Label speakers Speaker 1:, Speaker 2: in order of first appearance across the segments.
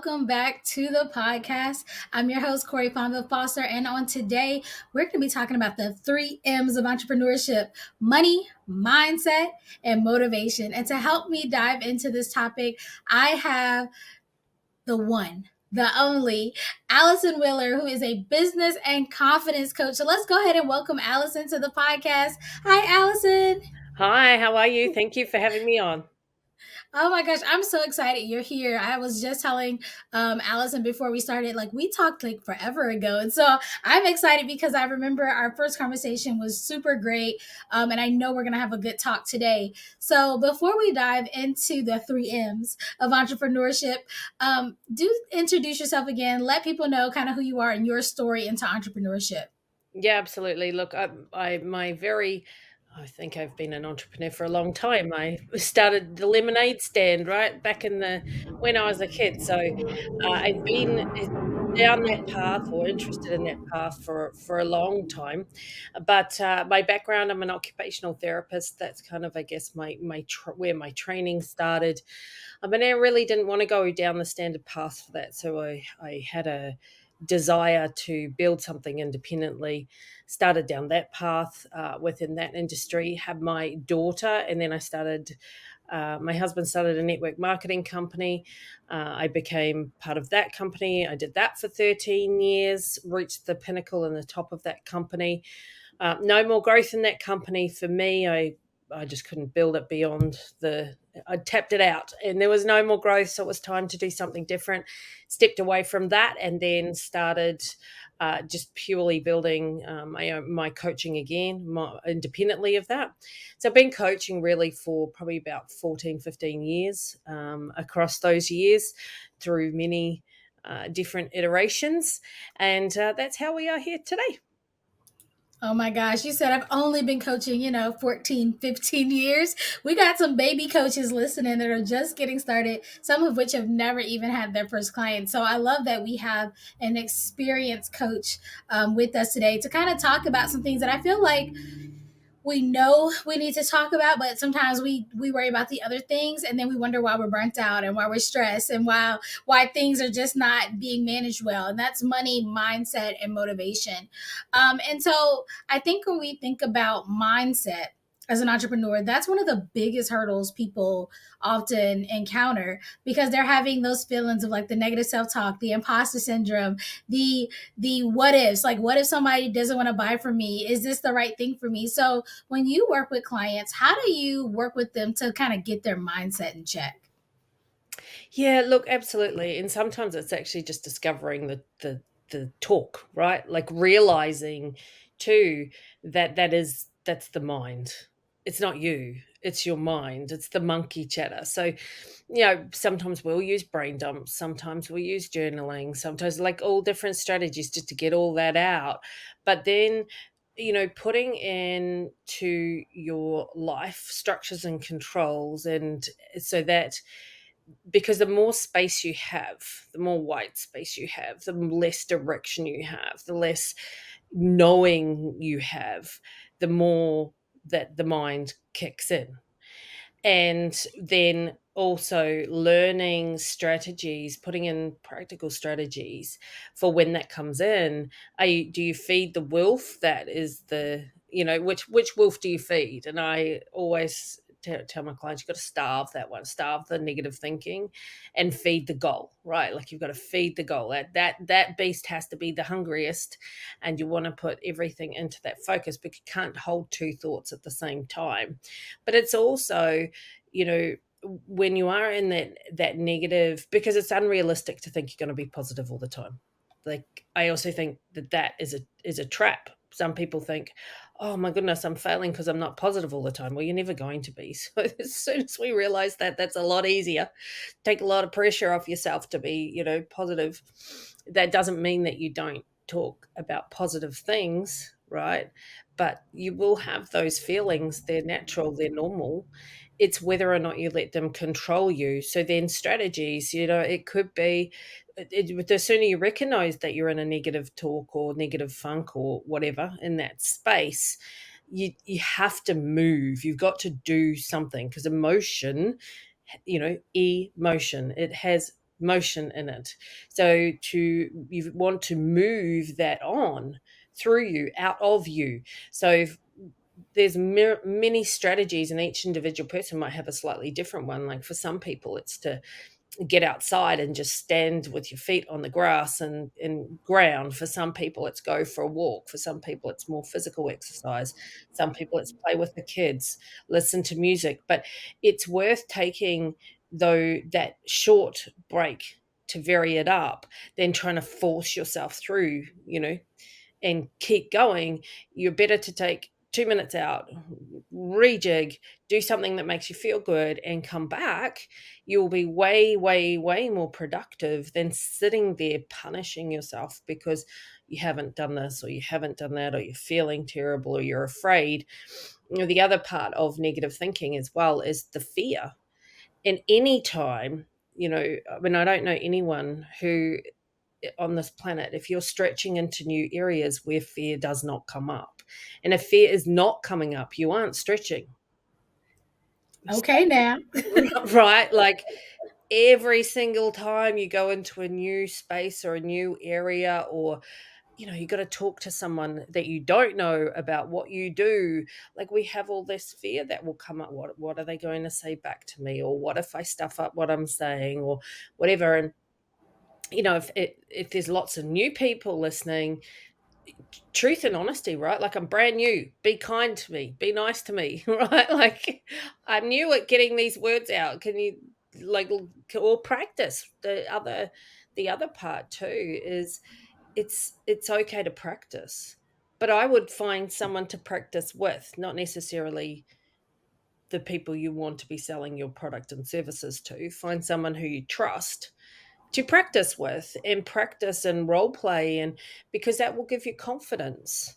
Speaker 1: welcome back to the podcast. I'm your host, Corey Fonville Foster, and on today, we're going to be talking about the 3 M's of entrepreneurship: money, mindset, and motivation. And to help me dive into this topic, I have the one, the only, Alison Wheeler, who is a business and confidence coach. So let's go ahead and welcome Alison to the podcast. Hi, Alison.
Speaker 2: Hi, how are you? Thank you for having me on.
Speaker 1: Oh my gosh, I'm so excited you're here. I was just telling Allison before we started, like we talked like forever ago. And so I'm excited because I remember our first conversation was super great. And I know we're going to have a good talk today. So before we dive into the 3 M's of entrepreneurship, do introduce yourself again. Let people know kind of who you are and your story into entrepreneurship.
Speaker 2: Yeah, absolutely. Look, I think I've been an entrepreneur for a long time. I started the lemonade stand right back when I was a kid. So I've been down that path or interested in that path for a long time. But my background, I'm an occupational therapist. That's kind of, I guess, where my training started. But I really didn't want to go down the standard path for that. So I had a desire to build something independently, started down that path within that industry, had my daughter, and then my husband started a network marketing company. I became part of that company. I did that for 13 years, reached the pinnacle and the top of that company. No more growth in that company for me. I just couldn't build it beyond I tapped it out and there was no more growth. So it was time to do something different. Stepped away from that and then started just purely building my coaching again, independently of that. So I've been coaching really for probably about 14, 15 years across those years through many different iterations. And that's how we are here today.
Speaker 1: Oh my gosh, you said I've only been coaching, 14, 15 years. We got some baby coaches listening that are just getting started, some of which have never even had their first client. So I love that we have an experienced coach with us today to kind of talk about some things that I feel like we know we need to talk about, but sometimes we worry about the other things and then we wonder why we're burnt out and why we're stressed and why things are just not being managed well. And that's money, mindset, and motivation. And so I think when we think about mindset as an entrepreneur, that's one of the biggest hurdles people often encounter because they're having those feelings of like the negative self-talk, the imposter syndrome, the what ifs, like what if somebody doesn't want to buy from me? Is this the right thing for me? So when you work with clients, how do you work with them to kind of get their mindset in check?
Speaker 2: Yeah, look, absolutely. And sometimes it's actually just discovering the talk, right? Like realizing too that's the mind. It's not you. It's your mind. It's the monkey chatter. So, sometimes we'll use brain dumps, sometimes we'll use journaling, sometimes like all different strategies just to get all that out. But then putting into your life structures and controls, and so that because the more space you have, the more white space you have, the less direction you have, the less knowing you have, the more that the mind kicks in. And then also learning strategies, putting in practical strategies for when that comes in. Do you feed the wolf? That is which wolf do you feed? And I always tell my clients, you've got to starve that one, starve the negative thinking and feed the goal, right? Like you've got to feed the goal. That beast has to be the hungriest, and you want to put everything into that focus, but you can't hold two thoughts at the same time. But it's also, you know, when you are in that negative, because it's unrealistic to think you're going to be positive all the time. Like I also think that is a trap. Some people think, oh my goodness, I'm failing because I'm not positive all the time. Well, you're never going to be. So as soon as we realize that, that's a lot easier. Take a lot of pressure off yourself to be, positive. That doesn't mean that you don't talk about positive things, right? But you will have those feelings. They're natural, they're normal. It's whether or not you let them control you. So then strategies, it could be the sooner you recognize that you're in a negative talk or negative funk or whatever in that space, you have to move. You've got to do something, because emotion, emotion, it has motion in it. So you want to move that on through you, out of you. So there's many strategies, and each individual person might have a slightly different one. Like for some people, it's to get outside and just stand with your feet on the grass and ground. For some people, it's go for a walk. For some people, it's more physical exercise. Some people, it's play with the kids, listen to music. But it's worth taking, though, that short break to vary it up than trying to force yourself through, and keep going. You're better to take 2 minutes out, rejig, do something that makes you feel good, and come back. You'll be way, way, way more productive than sitting there punishing yourself because you haven't done this or you haven't done that, or you're feeling terrible or you're afraid. The other part of negative thinking as well is the fear. And any time, I mean, I don't know anyone who on this planet, if you're stretching into new areas where fear does not come up. And if fear is not coming up, you aren't stretching.
Speaker 1: Okay, now.
Speaker 2: Right? Like every single time you go into a new space or a new area, or you got to talk to someone that you don't know about what you do. Like we have all this fear that will come up. What are they going to say back to me? Or what if I stuff up what I'm saying, or whatever? And if there's lots of new people listening, truth and honesty, right? Like I'm brand new. Be kind to me. Be nice to me, right? Like I'm new at getting these words out. Can you or practice? The other part too is it's okay to practice, but I would find someone to practice with, not necessarily the people you want to be selling your product and services to. Find someone who you trust to practice with, and practice and role play, and because that will give you confidence.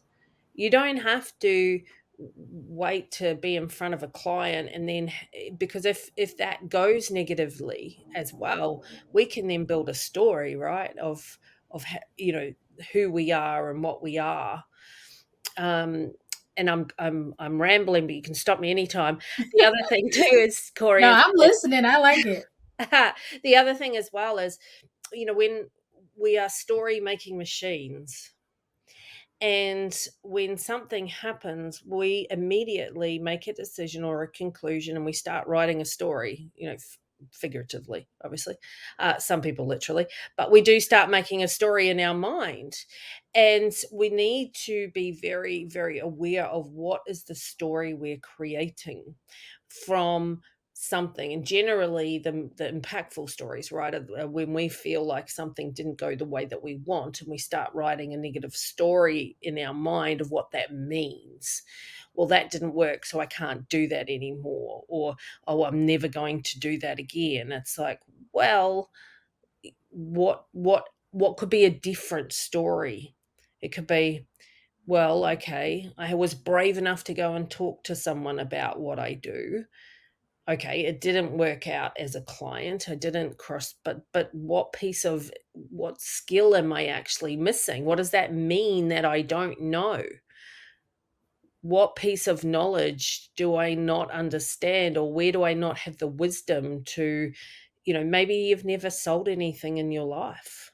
Speaker 2: You don't have to wait to be in front of a client, and then because if that goes negatively as well, we can then build a story, right, of who we are and what we are. um and I'm rambling, but you can stop me anytime. The other thing too is, Corey,
Speaker 1: No,
Speaker 2: is
Speaker 1: I'm listening. I like it.
Speaker 2: the other thing as well is, when we are story making machines, and when something happens, we immediately make a decision or a conclusion, and we start writing a story, figuratively, obviously. Some people literally, but we do start making a story in our mind. And we need to be very, very aware of what is the story we're creating from something. And generally the impactful stories, right, are when we feel like something didn't go the way that we want, and we start writing a negative story in our mind of what that means. Well, that didn't work, so I can't do that anymore. Or, oh, I'm never going to do that again. It's like, well, what could be a different story? It could be, well, okay, I was brave enough to go and talk to someone about what I do. Okay, it didn't work out as a client. I didn't cross, but what skill am I actually missing? What does that mean that I don't know? What piece of knowledge do I not understand, or where do I not have the wisdom to, maybe you've never sold anything in your life,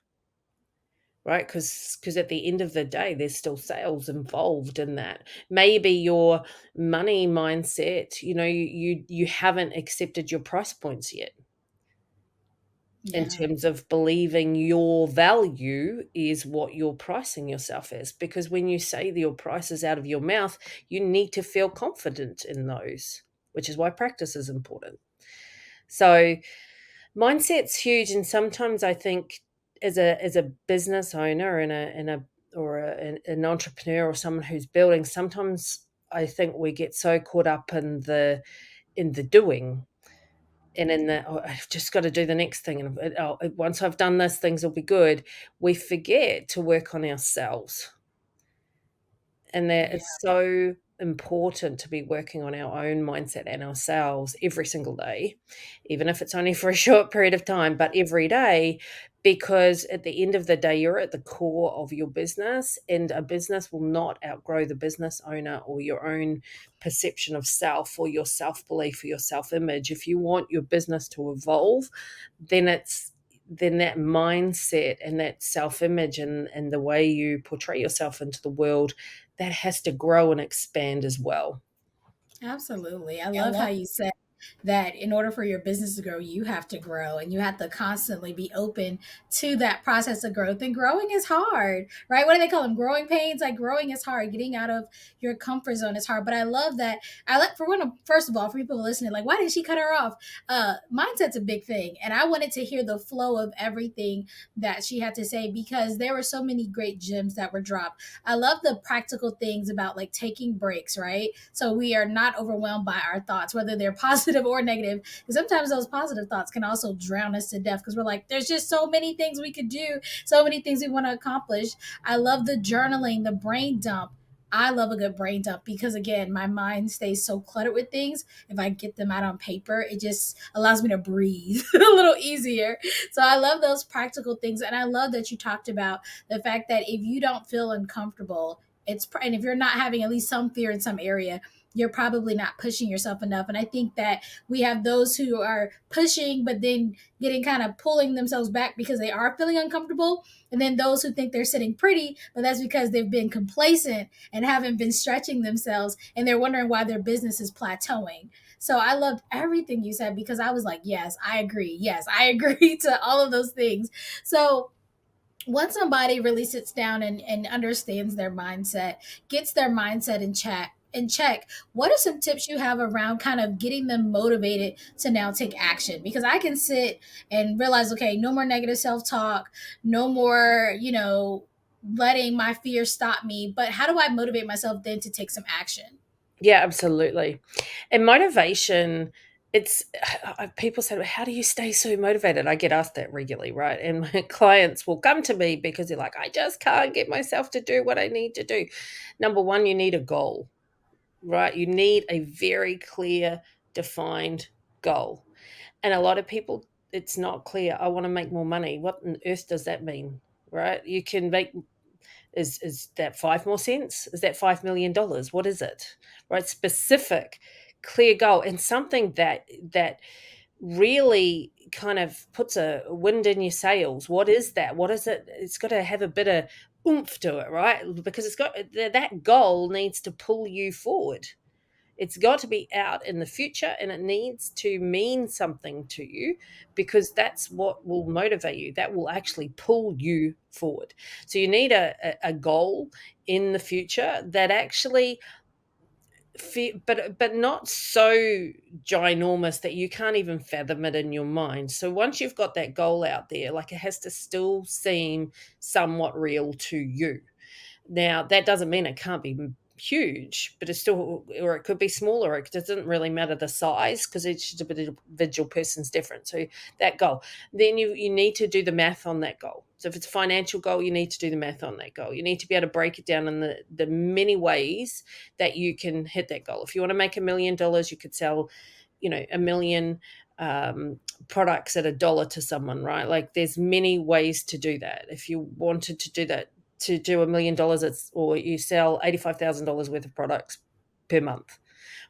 Speaker 2: right? Because at the end of the day, there's still sales involved in that. Maybe your money mindset, you haven't accepted your price points yet, in
Speaker 1: Yeah.
Speaker 2: terms of believing your value is what you're pricing yourself as. Because when you say your price is out of your mouth, you need to feel confident in those, which is why practice is important. So mindset's huge. And sometimes I think, as a business owner an entrepreneur, or someone who's building, sometimes I think we get so caught up in the doing, and in the, oh, I've just got to do the next thing, and once I've done this, things will be good. We forget to work on ourselves, and that
Speaker 1: Yeah.
Speaker 2: it's so important to be working on our own mindset and ourselves every single day, even if it's only for a short period of time, but every day. Because at the end of the day, you're at the core of your business, and a business will not outgrow the business owner, or your own perception of self, or your self belief, or your self image. If you want your business to evolve, then then that mindset and that self-image and the way you portray yourself into the world, that has to grow and expand as well.
Speaker 1: Absolutely. I
Speaker 2: I
Speaker 1: love how
Speaker 2: love.
Speaker 1: you said that in order for your business to grow, you have to grow and you have to constantly be open to that process of growth. And growing is hard, right? What do they call them? Growing pains? Like growing is hard. Getting out of your comfort zone is hard. But I love that. I like for one, first of all, for people listening, like, why did she cut her off? Mindset's a big thing. And I wanted to hear the flow of everything that she had to say because there were so many great gems that were dropped. I love the practical things about like taking breaks, right? So we are not overwhelmed by our thoughts, whether they're positive or negative. Because sometimes those positive thoughts can also drown us to death because we're like, there's just so many things we could do, so many things we want to accomplish. I love the journaling, the brain dump. I love a good brain dump because again, my mind stays so cluttered with things. If I get them out on paper, it just allows me to breathe a little easier. So I love those practical things. And I love that you talked about the fact that if you don't feel uncomfortable, and if you're not having at least some fear in some area, you're probably not pushing yourself enough. And I think that we have those who are pushing but then getting kind of pulling themselves back because they are feeling uncomfortable, and then those who think they're sitting pretty, but that's because they've been complacent and haven't been stretching themselves, and they're wondering why their business is plateauing. So I loved everything you said because I was like, yes, I agree. Yes, I agree to all of those things. So once somebody really sits down and understands their mindset, gets their mindset in check, what are some tips you have around kind of getting them motivated to now take action? Because I can sit and realize, okay, no more negative self-talk, no more, letting my fear stop me. But how do I motivate myself then to take some action?
Speaker 2: Yeah, absolutely. And motivation, it's people say, "Well, how do you stay so motivated?" I get asked that regularly, right? And my clients will come to me because they're like, "I just can't get myself to do what I need to do." Number one, you need a goal, right? You need a very clear, defined goal. And a lot of people, it's not clear. I want to make more money. What on earth does that mean? Right? You can make, is that 5 more cents? Is that $5 million? What is it? Right? Specific, clear goal, and something that really kind of puts a wind in your sails. What is that? What is it? It's got to have a bit of oomph to it, right? Because it's got that goal needs to pull you forward. It's got to be out in the future and it needs to mean something to you because that's what will motivate you. That will actually pull you forward. So you need a goal in the future that actually but not so ginormous that you can't even fathom it in your mind. So once you've got that goal out there, like it has to still seem somewhat real to you. Now, that doesn't mean it can't be huge, but it's still, or it could be smaller. It doesn't really matter the size because each individual person's different. So that goal, then you need to do the math on that goal. So if it's a financial goal, you need to do the math on that goal. You need to be able to break it down in the many ways that you can hit that goal. If you want to make $1 million, you could sell, a million um, products at $1 to someone, right? Like there's many ways to do that. If you wanted to do that, to do $1 million, or you sell $85,000 worth of products per month,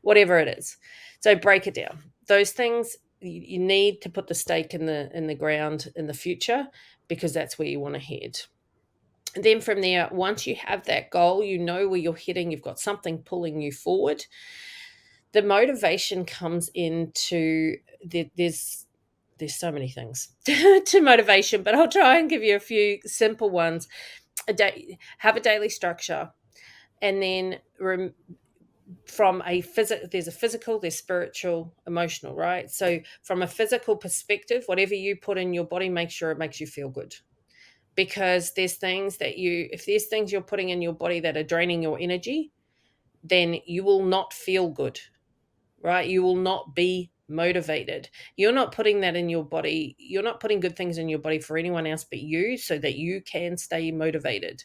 Speaker 2: whatever it is. So break it down. Those things you need to put the stake in the ground in the future because that's where you want to head. And then from there, once you have that goal, you know where you're heading, you've got something pulling you forward. The motivation comes into there's so many things to motivation, but I'll try and give you a few simple ones. Have a daily structure, and then from there's a physical, there's spiritual, emotional, right? So from a physical perspective, whatever you put in your body, make sure it makes you feel good, because if there's things you're putting in your body that are draining your energy, then you will not feel good, right? You will not be motivated. You're not putting that in your body. You're not putting good things in your body for anyone else but you, so that you can stay motivated,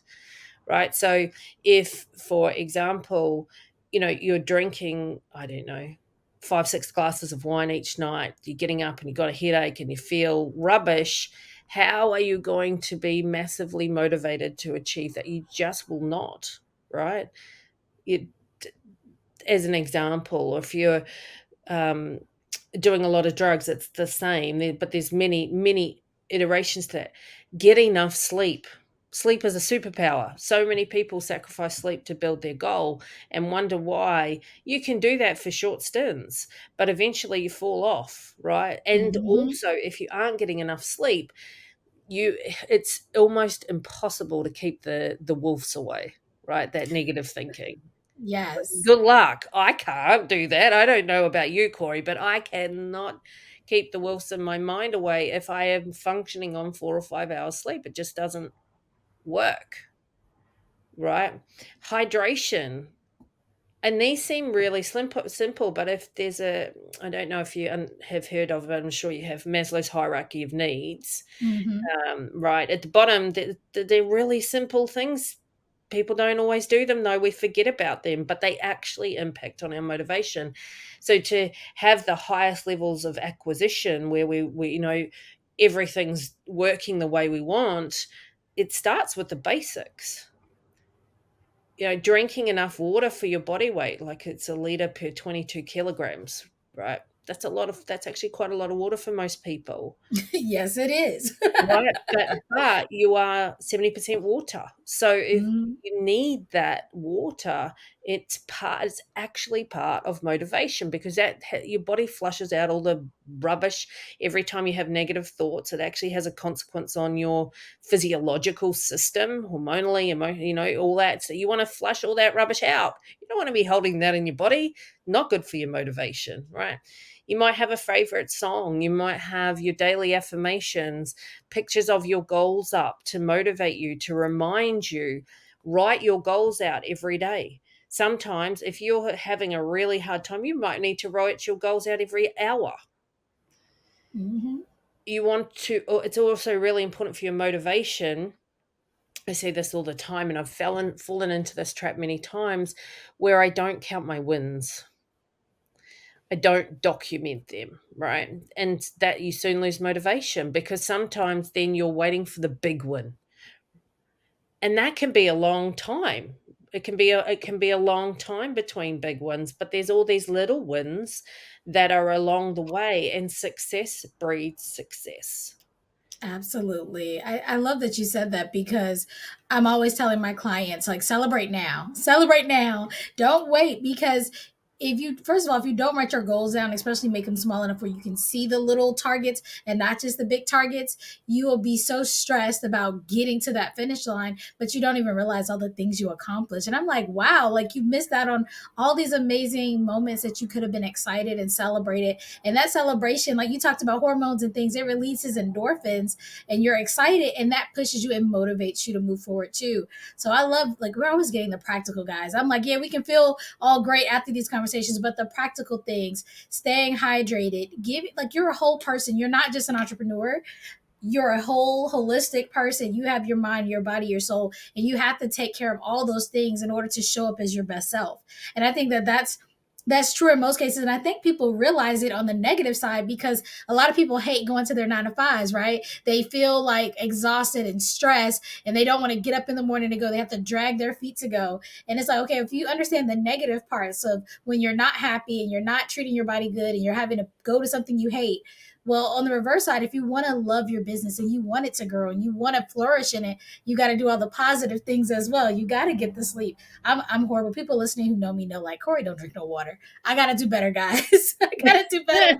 Speaker 2: right? So if, for example, you're drinking, I don't know, 5 6 glasses of wine each night, you're getting up and you've got a headache and you feel rubbish, how are you going to be massively motivated to achieve that? You just will not, right? You, as an example, if you're um, doing a lot of drugs, it's the same, but there's many iterations to that. Get enough sleep. Sleep is a superpower. So many people sacrifice sleep to build their goal and wonder why. You can do that for short stints, but eventually you fall off, right? And
Speaker 1: Hmm.
Speaker 2: also, if you aren't getting enough sleep, you it's almost impossible to keep the wolves away, right? That negative thinking.
Speaker 1: Yes.
Speaker 2: Good luck. I can't do that. I don't know about you, Corey, but I cannot keep the wolves in my mind away if I am functioning on 4 or 5 hours sleep. It just doesn't work, right? Hydration. And these seem really simple, but if there's I don't know if you have heard of it, I'm sure you have Maslow's hierarchy of needs,
Speaker 1: Hmm.
Speaker 2: right at the bottom. They're really simple things. People don't always do them though. We forget about them, but they actually impact on our motivation. So to have the highest levels of acquisition where we everything's working the way we want, it starts with the basics. Drinking enough water for your body weight, like it's a liter per 22 kilograms, right? That's actually quite a lot of water for most people.
Speaker 1: Yes, it is.
Speaker 2: Right, but you are 70% water. So if
Speaker 1: Mhm.
Speaker 2: you need that water, it's actually part of motivation because your body flushes out all the rubbish every time you have negative thoughts. It actually has a consequence on your physiological system, hormonally, all that. So you want to flush all that rubbish out. You don't want to be holding that in your body. Not good for your motivation, right? You might have a favorite song. You might have your daily affirmations, pictures of your goals up to motivate you, to remind you. Write your goals out every day. Sometimes, if you're having a really hard time, you might need to write your goals out every hour.
Speaker 1: Mhm.
Speaker 2: It's also really important for your motivation. I say this all the time, and I've fallen into this trap many times where I don't count my wins. I don't document them, right? And that you soon lose motivation because sometimes then you're waiting for the big win. And that can be a long time. It can be a long time between big wins, but there's all these little wins that are along the way, and success breeds success.
Speaker 1: Absolutely. I love that you said that because I'm always telling my clients, like, celebrate now. Celebrate now. Don't wait because first of all, if you don't write your goals down, especially make them small enough where you can see the little targets and not just the big targets, you will be so stressed about getting to that finish line, but you don't even realize all the things you accomplished. And I'm like, wow, like you missed out on all these amazing moments that you could have been excited and celebrated. And that celebration, like you talked about hormones and things, it releases endorphins and you're excited and that pushes you and motivates you to move forward too. So I love, like, we're always getting the practical guys. I'm like, yeah, we can feel all great after these conversations, but the practical things, staying hydrated, like, you're a whole person. You're not just an entrepreneur, you're a whole holistic person. You have your mind, your body, your soul, and you have to take care of all those things in order to show up as your best self. And I think that that's true in most cases. And I think people realize it on the negative side because a lot of people hate going to their 9 to 5s, right? They feel like exhausted and stressed and they don't want to get up in the morning to go. They have to drag their feet to go. And it's like, okay, if you understand the negative parts of when you're not happy and you're not treating your body good and you're having to go to something you hate, well, on the reverse side, if you want to love your business and you want it to grow and you want to flourish in it, you got to do all the positive things as well. You got to get the sleep. I'm horrible. People listening who know me know, like, Corey don't drink no water. I got to do better, guys. I got to do better.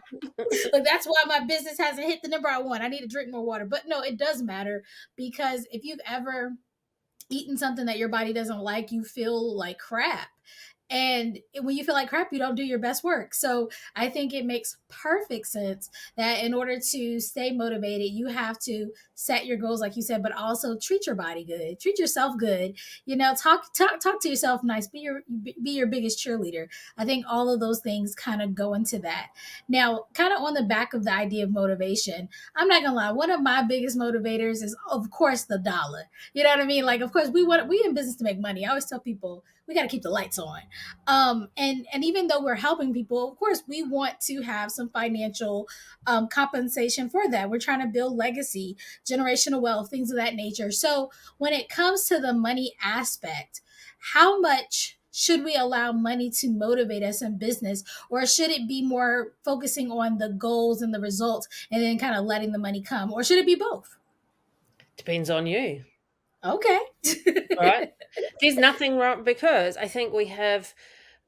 Speaker 1: Like, that's why my business hasn't hit the number I want. I need to drink more water. But no, it does matter because if you've ever eaten something that your body doesn't like, you feel like crap. And when you feel like crap, you don't do your best work. So I think it makes perfect sense that in order to stay motivated, you have to set your goals, like you said, but also treat your body good, treat yourself good. Talk to yourself nice. Be your biggest cheerleader. I think all of those things kind of go into that. Now, kind of on the back of the idea of motivation, I'm not gonna lie. One of my biggest motivators is, of course, the dollar. You know what I mean? Like, of course, we in business to make money. I always tell people we got to keep the lights on. And even though we're helping people, of course, we want to have some financial compensation for that. We're trying to build legacy, generational wealth, things of that nature. So when it comes to the money aspect, how much should we allow money to motivate us in business, or should it be more focusing on the goals and the results and then kind of letting the money come, or should it be both?
Speaker 2: Depends on you,
Speaker 1: Okay.
Speaker 2: right? There's nothing wrong because I think we have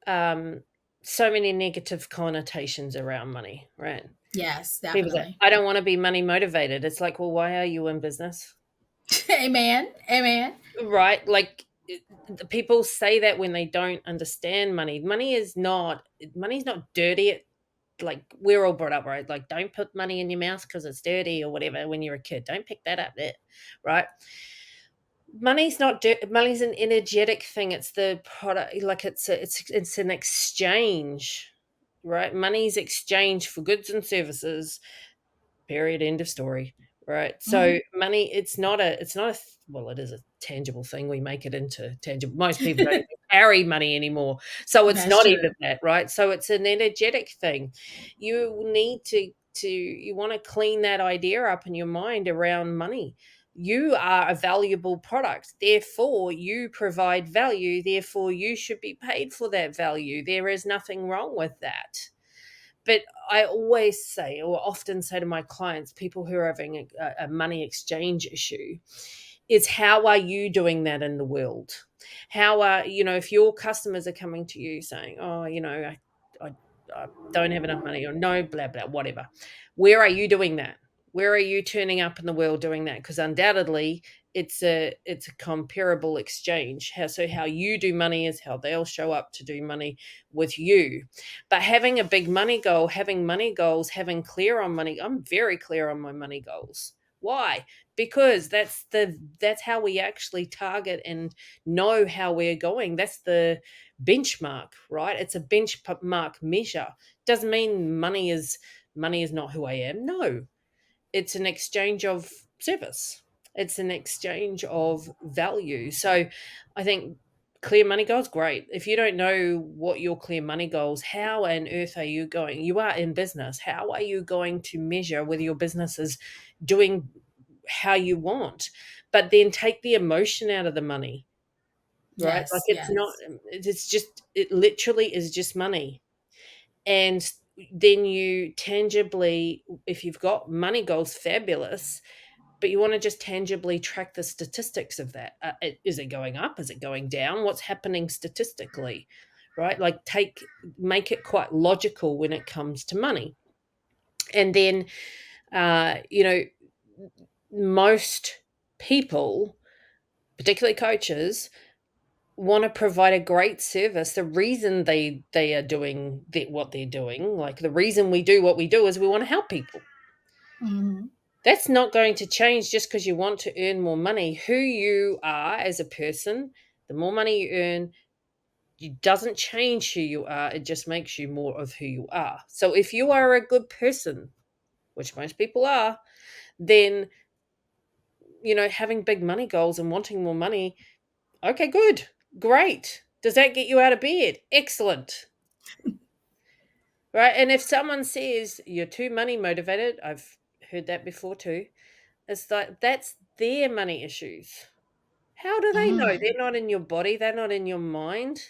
Speaker 2: um, so many negative connotations around money, right?
Speaker 1: Yes,
Speaker 2: People say,
Speaker 1: definitely.
Speaker 2: I don't want to be money motivated. It's like, well, why are you in business?
Speaker 1: Amen. Amen.
Speaker 2: Right? Like the people say that when they don't understand money. Money's not dirty. Like we're all brought up, right? Like don't put money in your mouth because it's dirty or whatever when you're a kid. Don't pick that up there, right? Money's an energetic thing. It's the product, like it's an exchange, right? Money's exchange for goods and services. Period. End of story. Right. So
Speaker 1: Hmm.
Speaker 2: money, well, it is a tangible thing. We make it into tangible. Most people don't even carry money anymore. So it's
Speaker 1: That's
Speaker 2: not
Speaker 1: true.
Speaker 2: even that, right? So it's an energetic thing. You need you want to clean that idea up in your mind around money. You are a valuable product. Therefore, you provide value. Therefore, you should be paid for that value. There is nothing wrong with that. But I always say, or often say to my clients, people who are having a money exchange issue, is how are you doing that in the world? How are, if your customers are coming to you saying, oh, I, I don't have enough money or no, blah, blah, whatever. Where are you doing that? Where are you turning up in the world doing that? Because undoubtedly it's a comparable exchange. How you do money is how they'll show up to do money with you. But having a big money goal, having money goals, having clear on money, I'm very clear on my money goals. Why? Because that's how we actually target and know how we're going. That's the benchmark, right? It's a benchmark measure. Doesn't mean money is not who I am. No, it's an exchange of service. It's an exchange of value. So I think clear money goals, great. If you don't know what your clear money goals, how on earth are you going? You are in business. How are you going to measure whether your business is doing how you want? But then take the emotion out of the money, right? Like
Speaker 1: Yes,
Speaker 2: it's not,
Speaker 1: yes.
Speaker 2: it literally is just money. And then you tangibly, if you've got money goals, fabulous, but you want to just tangibly track the statistics of that. Is it going up? Is it going down? What's happening statistically? Right? Like make it quite logical when it comes to money. And then, uh, you know, most people, particularly coaches, want to provide a great service. The reason they are doing what they're doing, like the reason we do what we do, is we want to help people.
Speaker 1: Hmm.
Speaker 2: That's not going to change just because you want to earn more money. Who you are as a person, the more money you earn, it doesn't change who you are. It just makes you more of who you are. So if you are a good person, which most people are, then having big money goals and wanting more money, okay, good, great. Does that get you out of bed? Excellent. Right? And if someone says you're too money motivated, I've heard that before too. It's like that's their money issues. How do they know?
Speaker 1: Hmm.
Speaker 2: They're not in your body, they're not in your mind.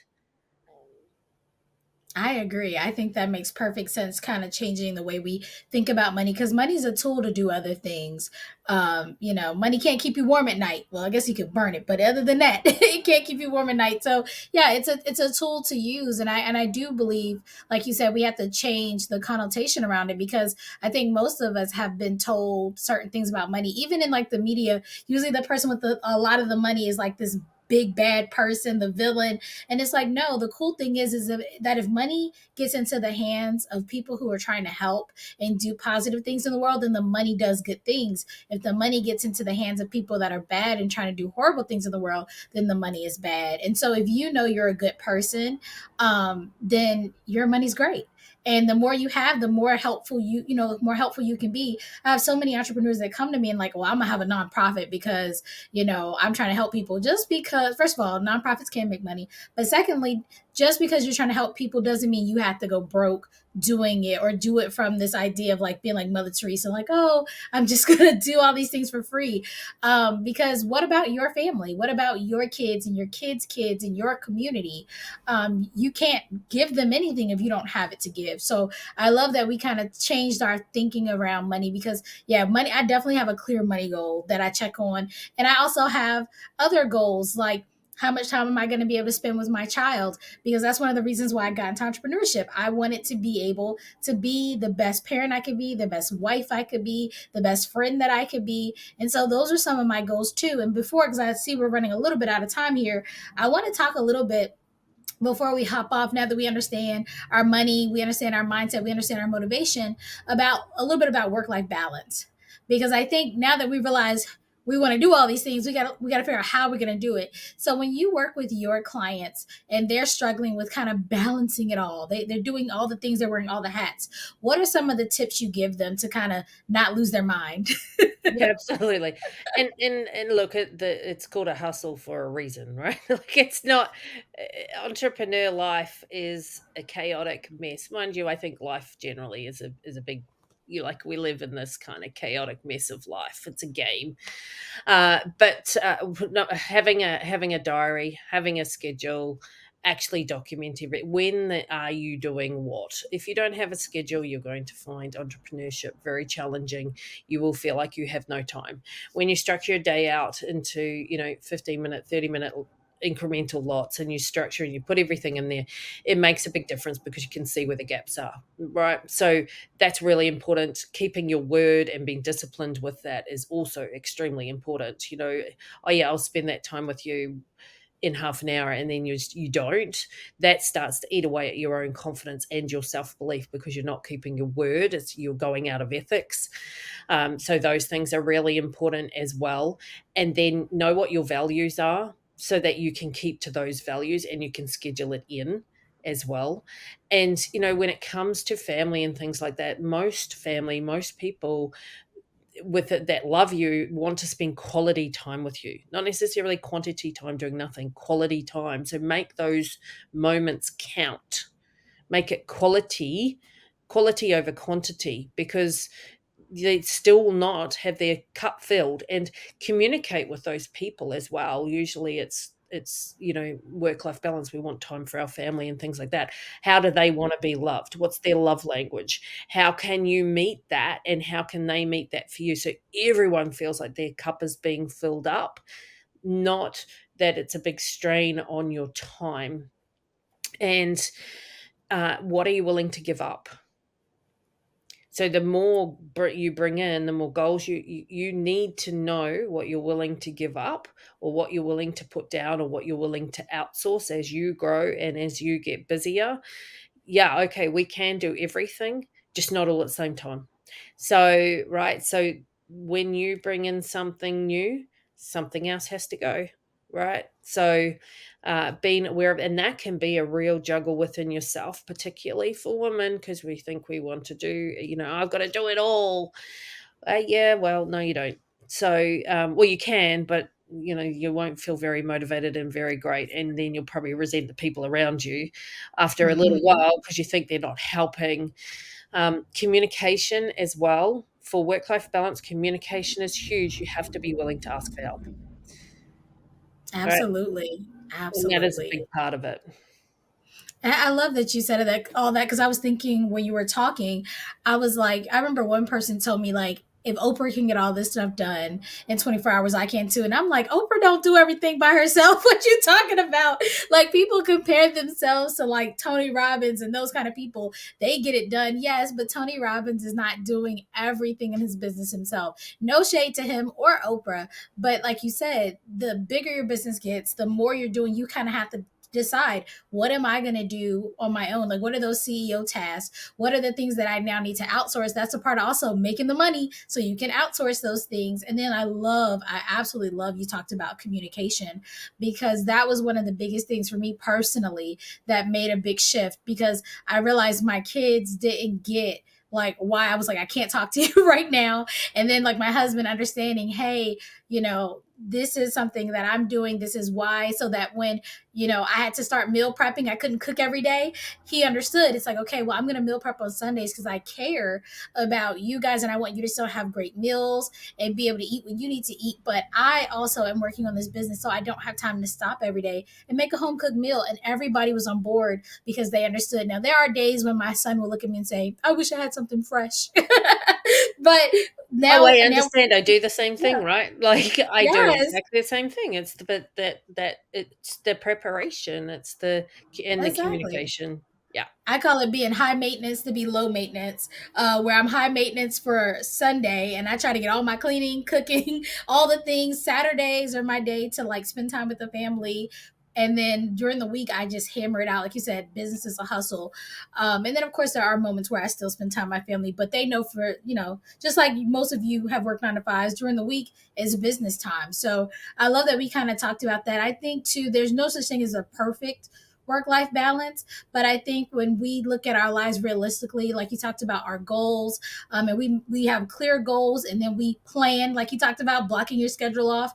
Speaker 1: I agree. I think that makes perfect sense, kind of changing the way we think about money, because money's a tool to do other things. Money can't keep you warm at night. Well, I guess you could burn it, but other than that, it can't keep you warm at night. So yeah, it's a tool to use, and I do believe, like you said, we have to change the connotation around it, because I think most of us have been told certain things about money, even in like the media. Usually, the person with a lot of the money is like this big bad person, the villain. And it's like, no, the cool thing is that if money gets into the hands of people who are trying to help and do positive things in the world, then the money does good things. If the money gets into the hands of people that are bad and trying to do horrible things in the world, then the money is bad. And so if you know you're a good person, then your money's great. And the more you have, the more helpful more helpful you can be. I have so many entrepreneurs that come to me and like, well, I'm gonna have a nonprofit because I'm trying to help people. Just because, first of all, nonprofits can make money, but secondly, just because you're trying to help people doesn't mean you have to go broke doing it, or do it from this idea of like being like Mother Teresa, like, oh, I'm just gonna do all these things for free. Because what about your family? What about your kids and your kids' kids and your community? You can't give them anything if you don't have it to give. So I love that we kind of changed our thinking around money, because yeah, money, I definitely have a clear money goal that I check on. And I also have other goals, like how much time am I going to be able to spend with my child? Because that's one of the reasons why I got into entrepreneurship. I wanted to be able to be the best parent I could be, the best wife I could be, the best friend that I could be. And so those are some of my goals too. And before, because I see we're running a little bit out of time here, I want to talk a little bit before we hop off, now that we understand our money, we understand our mindset, we understand our motivation, about a little bit about work-life balance. Because I think now that we realize we want to do all these things, we got to figure out how we're going to do it. So when you work with your clients and they're struggling with kind of balancing it all, they're doing all the things, they're wearing all the hats, what are some of the tips you give them to kind of not lose their mind?
Speaker 2: Yeah, absolutely. And look, it's called a hustle for a reason, right? Like it's not entrepreneur life is a chaotic mess. Mind you, I think life generally is a big you like we live in this kind of chaotic mess of life. It's a game. But no, having a diary, having a schedule, actually document when are you doing what. If you don't have a schedule, you're going to find entrepreneurship very challenging. You will feel like you have no time. When you structure your day out into 15-minute, 30-minute incremental lots, and you structure and you put everything in there, it makes a big difference because you can see where the gaps are, right? So that's really important. Keeping your word and being disciplined with that is also extremely important. Oh yeah, I'll spend that time with you in half an hour, and then you don't. That starts to eat away at your own confidence and your self-belief, because you're not keeping your word. You're going out of ethics. So those things are really important as well. And then know what your values are, so that you can keep to those values and you can schedule it in as well. And when it comes to family and things like that, most people with it that love you want to spend quality time with you, not necessarily quantity time doing nothing, quality time. So make those moments count, make it quality over quantity, because they still will not have their cup filled. And communicate with those people as well. Usually it's work life balance, we want time for our family and things like that. How do they want to be loved? What's their love language? How can you meet that, and how can they meet that for you, so everyone feels like their cup is being filled up, not that it's a big strain on your time. And what are you willing to give up? So the more you bring in, the more goals you need to know what you're willing to give up, or what you're willing to put down, or what you're willing to outsource as you grow and as you get busier. Yeah, okay, we can do everything, just not all at the same time. So, right, so when you bring in something new, something else has to go, right? So, being aware of, and that can be a real juggle within yourself, particularly for women, because we think we want to do, I've got to do it all. Yeah, well, no, you don't. So, well, you can, but you won't feel very motivated and very great, and then you'll probably resent the people around you after a little
Speaker 1: Mhm.
Speaker 2: while, because you think they're not helping. Communication as well. For work-life balance, communication is huge. You have to be willing to ask for help, right?
Speaker 1: Absolutely.
Speaker 2: And that is a
Speaker 1: Absolutely.
Speaker 2: big part of it.
Speaker 1: I love that you said that, all that, because I was thinking when you were talking, I was like, I remember one person told me, like, if Oprah can get all this stuff done in 24 hours, I can too. And I'm like, Oprah don't do everything by herself. What you talking about? Like, people compare themselves to like Tony Robbins and those kind of people. They get it done, yes, but Tony Robbins is not doing everything in his business himself. No shade to him or Oprah, but like you said, the bigger your business gets, the more you're doing, you kind of have to decide, what am I going to do on my own? Like, what are those CEO tasks? What are the things that I now need to outsource? That's a part of also making the money, so you can outsource those things. And then I absolutely love you talked about communication, because that was one of the biggest things for me personally that made a big shift, because I realized my kids didn't get like why I was like, I can't talk to you right now. And then like my husband understanding, hey, this is something that I'm doing. This is why. So that when, I had to start meal prepping, I couldn't cook every day. He understood. It's like, okay, well, I'm going to meal prep on Sundays because I care about you guys and I want you to still have great meals and be able to eat what you need to eat. But I also am working on this business, so I don't have time to stop every day and make a home cooked meal. And everybody was on board because they understood. Now, there are days when my son will look at me and say, I wish I had something fresh. But
Speaker 2: Oh,
Speaker 1: now,
Speaker 2: I
Speaker 1: now,
Speaker 2: understand. I do the same thing,
Speaker 1: yeah,
Speaker 2: right? Like I do
Speaker 1: yes,
Speaker 2: exactly the same thing. It's the but that it's the preparation, it's the and the
Speaker 1: exactly.
Speaker 2: communication. Yeah.
Speaker 1: I call it being high maintenance to be low maintenance, where I'm high maintenance for Sunday and I try to get all my cleaning, cooking, all the things. Saturdays are my day to like spend time with the family. And then during the week, I just hammer it out. Like you said, business is a hustle. And then, of course, there are moments where I still spend time with my family, but they know just like most of you have worked 9 to 5s, during the week is business time. So I love that we kind of talked about that. I think, too, there's no such thing as a perfect work life balance. But I think when we look at our lives realistically, like you talked about our goals, and we have clear goals, and then we plan, like you talked about blocking your schedule off,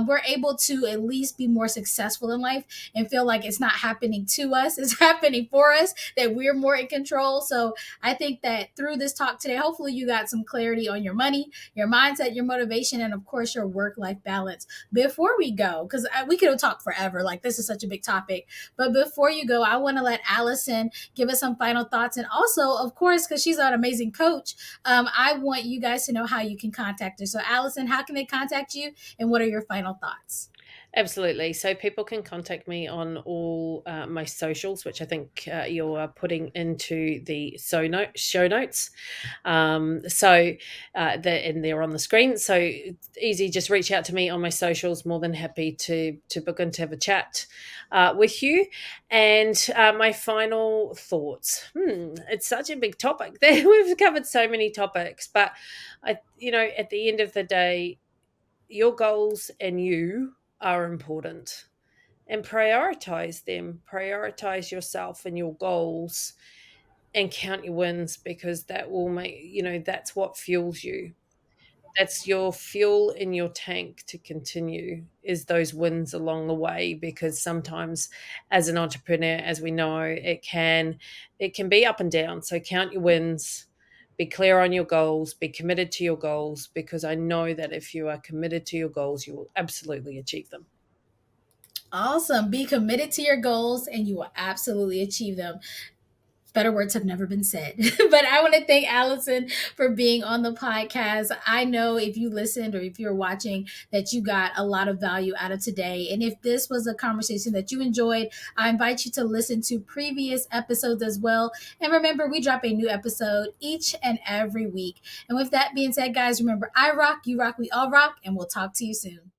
Speaker 1: we're able to at least be more successful in life and feel like it's not happening to us, it's happening for us, that we're more in control. So I think that through this talk today, hopefully you got some clarity on your money, your mindset, your motivation, and of course your work life balance. Before we go, because we could talk forever, like this is such a big topic, but before you go, I want to let Alison give us some final thoughts. And also, of course, because she's an amazing coach, I want you guys to know how you can contact her. So, Alison, how can they contact you? And what are your final thoughts?
Speaker 2: Absolutely. So people can contact me on all my socials, which I think you are putting into the show notes. And they're on the screen. So it's easy. Just reach out to me on my socials. More than happy to book in to have a chat with you. And my final thoughts. It's such a big topic. We've covered so many topics, but at the end of the day, your goals and you are important, and prioritize them, prioritize yourself and your goals, and count your wins, because that will make that's what fuels you. That's your fuel in your tank to continue, is those wins along the way, because sometimes as an entrepreneur, as we know, it can be up and down. So count your wins, be clear on your goals, be committed to your goals, because I know that if you are committed to your goals, you will absolutely achieve them.
Speaker 1: Awesome. Be committed to your goals and you will absolutely achieve them. Better words have never been said. But I want to thank Alison for being on the podcast. I know if you listened or if you're watching that you got a lot of value out of today. And if this was a conversation that you enjoyed, I invite you to listen to previous episodes as well. And remember, we drop a new episode each and every week. And with that being said, guys, remember, I rock, you rock, we all rock, and we'll talk to you soon.